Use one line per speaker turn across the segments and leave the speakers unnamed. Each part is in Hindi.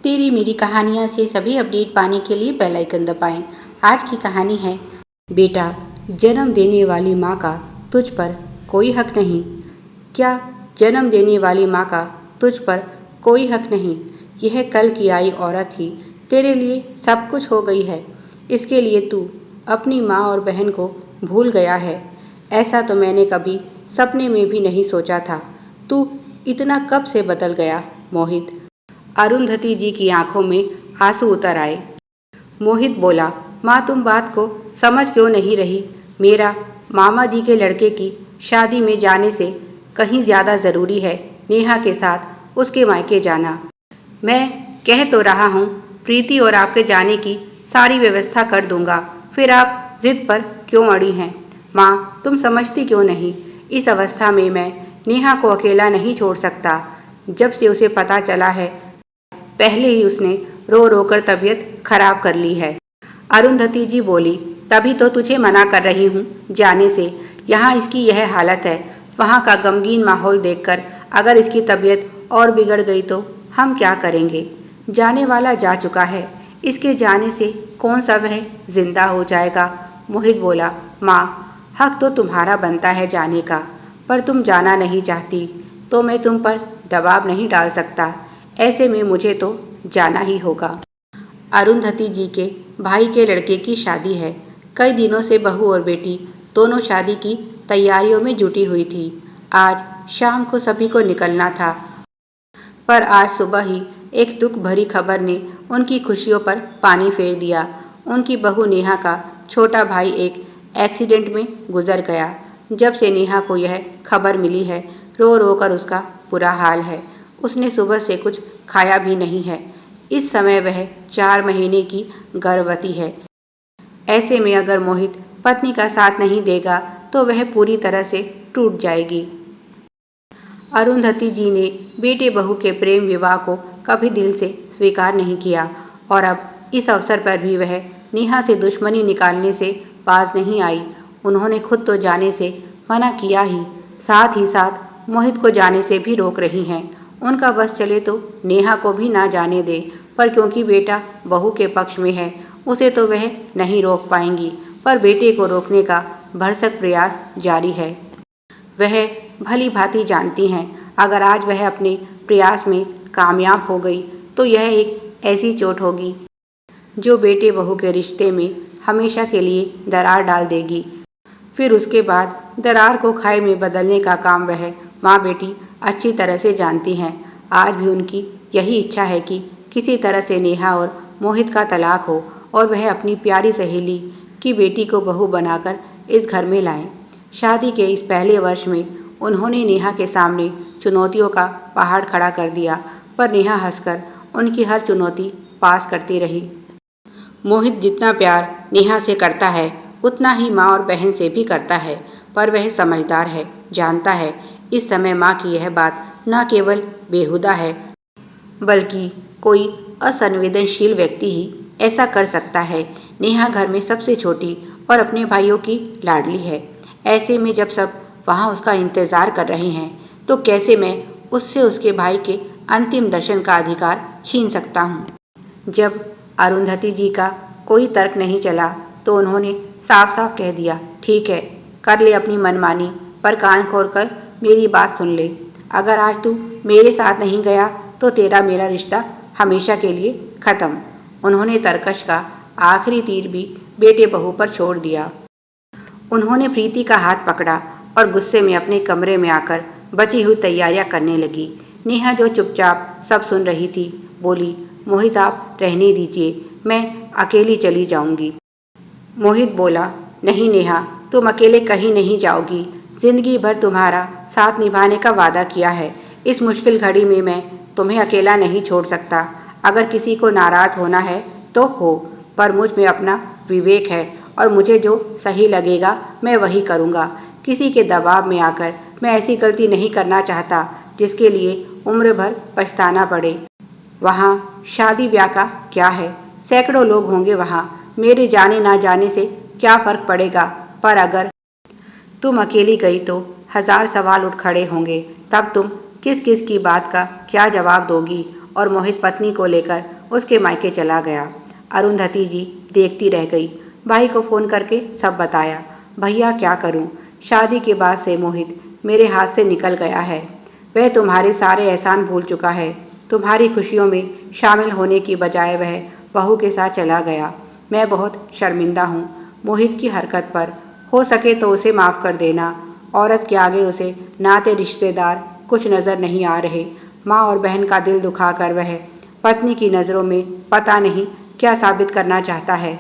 तेरी मेरी कहानियाँ से सभी अपडेट पाने के लिए बेल आइकन दबाएं। आज की कहानी है, बेटा, जन्म देने वाली माँ का तुझ पर कोई हक नहीं। क्या जन्म देने वाली माँ का तुझ पर कोई हक नहीं? यह कल की आई औरत ही तेरे लिए सब कुछ हो गई है। इसके लिए तू अपनी माँ और बहन को भूल गया है। ऐसा तो मैंने कभी सपने में भी नहीं सोचा था। तू इतना कब से बदल गया मोहित? अरुंधति जी की आंखों में आंसू उतर आए। मोहित बोला, माँ तुम बात को समझ क्यों नहीं रही? मेरा मामा जी के लड़के की शादी में जाने से कहीं ज़्यादा ज़रूरी है नेहा के साथ उसके मायके जाना। मैं कह तो रहा हूँ प्रीति और आपके जाने की सारी व्यवस्था कर दूंगा, फिर आप जिद पर क्यों अड़ी हैं? माँ तुम समझती क्यों नहीं? इस अवस्था में मैं नेहा को अकेला नहीं छोड़ सकता। जब से उसे पता चला है पहले ही उसने रो रो कर तबीयत खराब कर ली है। अरुंधति जी बोली, तभी तो तुझे मना कर रही हूँ जाने से। यहाँ इसकी यह हालत है, वहाँ का गमगीन माहौल देखकर अगर इसकी तबीयत और बिगड़ गई तो हम क्या करेंगे? जाने वाला जा चुका है, इसके जाने से कौन सा वह जिंदा हो जाएगा? मोहित बोला, माँ हक तो तुम्हारा बनता है जाने का, पर तुम जाना नहीं चाहती तो मैं तुम पर दबाव नहीं डाल सकता। ऐसे में मुझे तो जाना ही होगा। अरुंधति जी के भाई के लड़के की शादी है। कई दिनों से बहू और बेटी दोनों शादी की तैयारियों में जुटी हुई थी। आज शाम को सभी को निकलना था, पर आज सुबह ही एक दुख भरी खबर ने उनकी खुशियों पर पानी फेर दिया। उनकी बहू नेहा का छोटा भाई एक एक्सीडेंट में गुजर गया। जब से नेहा को यह खबर मिली है, रो रो कर उसका बुरा हाल है। उसने सुबह से कुछ खाया भी नहीं है। इस समय वह 4 महीने की गर्भवती है। ऐसे में अगर मोहित पत्नी का साथ नहीं देगा तो वह पूरी तरह से टूट जाएगी। अरुंधति जी ने बेटे बहू के प्रेम विवाह को कभी दिल से स्वीकार नहीं किया और अब इस अवसर पर भी वह नेहा से दुश्मनी निकालने से बाज नहीं आई। उन्होंने खुद तो जाने से मना किया ही साथ मोहित को जाने से भी रोक रही हैं। उनका बस चले तो नेहा को भी ना जाने दे, पर क्योंकि बेटा बहू के पक्ष में है उसे तो वह नहीं रोक पाएंगी, पर बेटे को रोकने का भरसक प्रयास जारी है। वह भली भांति जानती हैं अगर आज वह अपने प्रयास में कामयाब हो गई तो यह एक ऐसी चोट होगी जो बेटे बहू के रिश्ते में हमेशा के लिए दरार डाल देगी। फिर उसके बाद दरार को खाई में बदलने का काम वह माँ बेटी अच्छी तरह से जानती हैं। आज भी उनकी यही इच्छा है कि किसी तरह से नेहा और मोहित का तलाक हो और वह अपनी प्यारी सहेली की बेटी को बहू बनाकर इस घर में लाएं। शादी के इस पहले वर्ष में उन्होंने नेहा के सामने चुनौतियों का पहाड़ खड़ा कर दिया, पर नेहा हंसकर उनकी हर चुनौती पास करती रही। मोहित जितना प्यार नेहा से करता है उतना ही माँ और बहन से भी करता है, पर वह समझदार है, जानता है इस समय माँ की यह बात न केवल बेहुदा है बल्कि कोई असंवेदनशील व्यक्ति ही ऐसा कर सकता है। नेहा घर में सबसे छोटी और अपने भाइयों की लाडली है। ऐसे में जब सब वहाँ उसका इंतज़ार कर रहे हैं तो कैसे मैं उससे उसके भाई के अंतिम दर्शन का अधिकार छीन सकता हूँ। जब अरुंधति जी का कोई तर्क नहीं चला तो उन्होंने साफ साफ कह दिया, ठीक है, कर ले अपनी मनमानी, पर कान खोलकर मेरी बात सुन ले। अगर आज तू मेरे साथ नहीं गया तो तेरा मेरा रिश्ता हमेशा के लिए ख़त्म। उन्होंने तरकश का आखिरी तीर भी बेटे बहू पर छोड़ दिया। उन्होंने प्रीति का हाथ पकड़ा और गुस्से में अपने कमरे में आकर बची हुई तैयारियां करने लगी। नेहा जो चुपचाप सब सुन रही थी बोली, मोहित आप रहने दीजिए, मैं अकेली चली जाऊंगी। मोहित बोला, नहीं नेहा, तुम अकेले कहीं नहीं जाओगी। जिंदगी भर तुम्हारा साथ निभाने का वादा किया है। इस मुश्किल घड़ी में मैं तुम्हें अकेला नहीं छोड़ सकता। अगर किसी को नाराज़ होना है तो हो, पर मुझ में अपना विवेक है और मुझे जो सही लगेगा मैं वही करूँगा। किसी के दबाव में आकर मैं ऐसी गलती नहीं करना चाहता जिसके लिए उम्र भर पछताना पड़े। वहाँ शादी ब्याह का क्या है, सैकड़ों लोग होंगे वहाँ, मेरे जाने ना जाने से क्या फ़र्क पड़ेगा। पर अगर तुम अकेली गई तो 1000 सवाल उठ खड़े होंगे। तब तुम किस किस की बात का क्या जवाब दोगी और मोहित पत्नी को लेकर उसके मायके चला गया। अरुंधति जी देखती रह गई। भाई को फ़ोन करके सब बताया। भैया क्या करूं? शादी के बाद से मोहित मेरे हाथ से निकल गया है। वह तुम्हारे सारे एहसान भूल चुका है। तुम्हारी खुशियों में शामिल होने की बजाय वह बहू के साथ चला गया। मैं बहुत शर्मिंदा हूँ मोहित की हरकत पर। हो सके तो उसे माफ़ कर देना। औरत के आगे उसे नाते रिश्तेदार कुछ नज़र नहीं आ रहे। माँ और बहन का दिल दुखाकर वह पत्नी की नज़रों में पता नहीं क्या साबित करना चाहता है।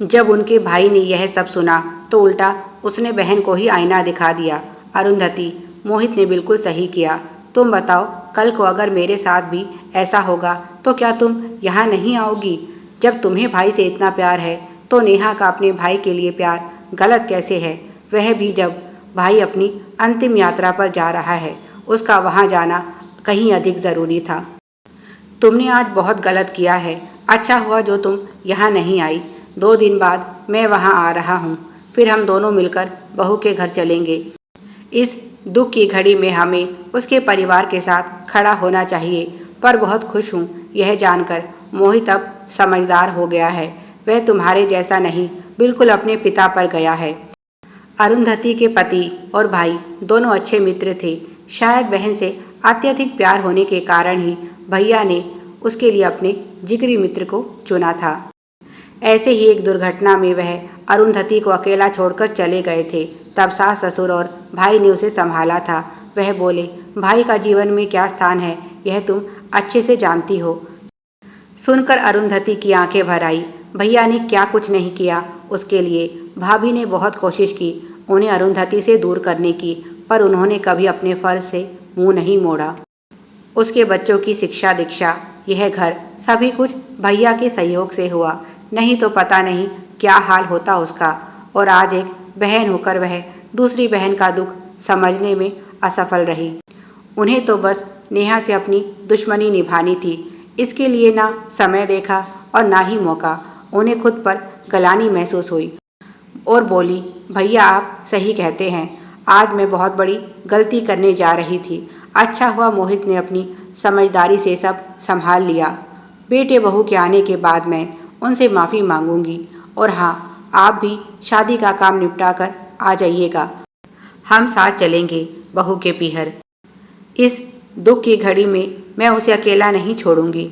जब उनके भाई ने यह सब सुना तो उल्टा उसने बहन को ही आईना दिखा दिया। अरुंधति, मोहित ने बिल्कुल सही किया। तुम बताओ, कल को अगर मेरे साथ भी ऐसा होगा तो क्या तुम यहाँ नहीं आओगी? जब तुम्हें भाई से इतना प्यार है तो नेहा का अपने भाई के लिए प्यार गलत कैसे है? वह भी जब भाई अपनी अंतिम यात्रा पर जा रहा है, उसका वहाँ जाना कहीं अधिक ज़रूरी था। तुमने आज बहुत गलत किया है। अच्छा हुआ जो तुम यहाँ नहीं आई। 2 दिन बाद मैं वहाँ आ रहा हूँ। फिर हम दोनों मिलकर बहू के घर चलेंगे। इस दुख की घड़ी में हमें उसके परिवार के साथ खड़ा होना चाहिए। पर बहुत खुश हूँ यह जानकर मोहित अब समझदार हो गया है। वह तुम्हारे जैसा नहीं, बिल्कुल अपने पिता पर गया है। अरुंधति के पति और भाई दोनों अच्छे मित्र थे। शायद बहन से अत्यधिक प्यार होने के कारण ही भैया ने उसके लिए अपने जिगरी मित्र को चुना था। ऐसे ही एक दुर्घटना में वह अरुंधति को अकेला छोड़कर चले गए थे। तब सास ससुर और भाई ने उसे संभाला था। वह बोले, भाई का जीवन में क्या स्थान है यह तुम अच्छे से जानती हो। सुनकर अरुंधति की आंखें भर आई। भैया ने क्या कुछ नहीं किया उसके लिए। भाभी ने बहुत कोशिश की उन्हें अरुंधति से दूर करने की, पर उन्होंने कभी अपने फर्ज से मुंह नहीं मोड़ा। उसके बच्चों की शिक्षा दीक्षा, यह घर, सभी कुछ भैया के सहयोग से हुआ। नहीं तो पता नहीं क्या हाल होता उसका। और आज एक बहन होकर वह दूसरी बहन का दुख समझने में असफल रही। उन्हें तो बस नेहा से अपनी दुश्मनी निभानी थी। इसके लिए ना समय देखा और ना ही मौका। उन्हें खुद पर गलानी महसूस हुई और बोली, भैया आप सही कहते हैं। आज मैं बहुत बड़ी गलती करने जा रही थी। अच्छा हुआ मोहित ने अपनी समझदारी से सब संभाल लिया। बेटे बहू के आने के बाद मैं उनसे माफ़ी मांगूंगी। और हाँ, आप भी शादी का काम निपटा कर आ जाइएगा। हम साथ चलेंगे बहू के पीहर। इस दुख की घड़ी में मैं उसे अकेला नहीं छोड़ूंगी।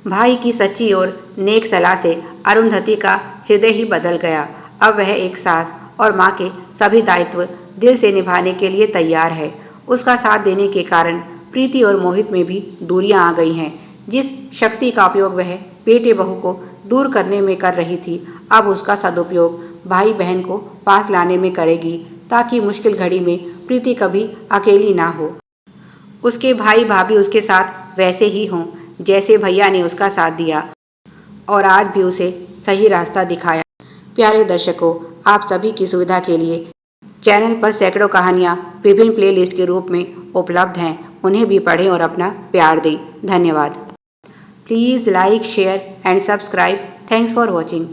भाई की सच्ची और नेक सलाह से अरुंधति का हृदय ही बदल गया। अब वह एक सास और माँ के सभी दायित्व दिल से निभाने के लिए तैयार है। उसका साथ देने के कारण प्रीति और मोहित में भी दूरियां आ गई हैं। जिस शक्ति का उपयोग वह बेटे बहू को दूर करने में कर रही थी, अब उसका सदुपयोग भाई बहन को पास लाने में करेगी, ताकि मुश्किल घड़ी में प्रीति कभी अकेली ना हो। उसके भाई भाभी उसके साथ वैसे ही हों जैसे भैया ने उसका साथ दिया और आज भी उसे सही रास्ता दिखाया। प्यारे दर्शकों, आप सभी की सुविधा के लिए चैनल पर सैकड़ों कहानियाँ विभिन्न प्लेलिस्ट के रूप में उपलब्ध हैं। उन्हें भी पढ़ें और अपना प्यार दें। धन्यवाद। Please like, share and subscribe. Thanks for watching.